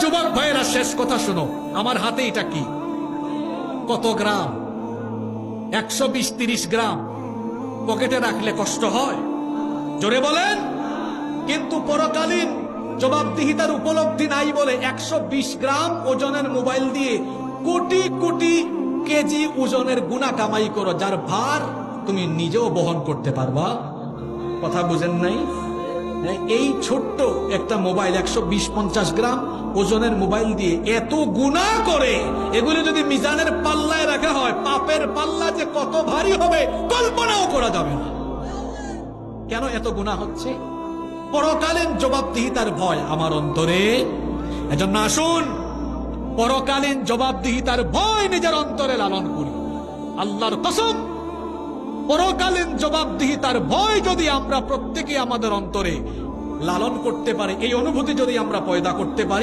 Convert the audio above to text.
যুবক ভাইয়েরা, শেষ কথা শোনো, আমার হাতে এটা কি? কত গ্রাম? 120-30 গ্রাম। পকেটে রাখলে কষ্ট হয়? জোরে বলেন। কিন্তু পরকালীন জবাবদিহিতার উপলব্ধি নাই বলে 120 গ্রাম ওজনের মোবাইল দিয়ে কোটি কোটি কেজি ওজনের গুনাহ কামাই করো, যার ভার তুমি নিজেও বহন করতে পারবা। কথা বুঝেন নাই? এই ছোট্ট একটা মোবাইল 120-50 গ্রাম ওজনের মোবাইল দিয়ে এত গুনাহ করে, এগুলো যদি মিজানের পাল্লায় রাখা হয়, পাপের পাল্লা যে কত ভারী হবে কল্পনাও করা যাবে না। কেন এত গুনাহ হচ্ছে? পরকালীন জবাবদিহিতার ভয় আমার অন্তরে। এজন্য আসুন পরকালীন জবাবদিহিতার ভয় নিজের অন্তরে লালন করি। আল্লাহর কসম, পরকালীন জবাবদিহিতার ভয় যদি আমরা প্রত্যেকে আমাদের অন্তরে লালন করতে পারি, এই অনুভূতি যদি আমরা পয়দা করতে পারি,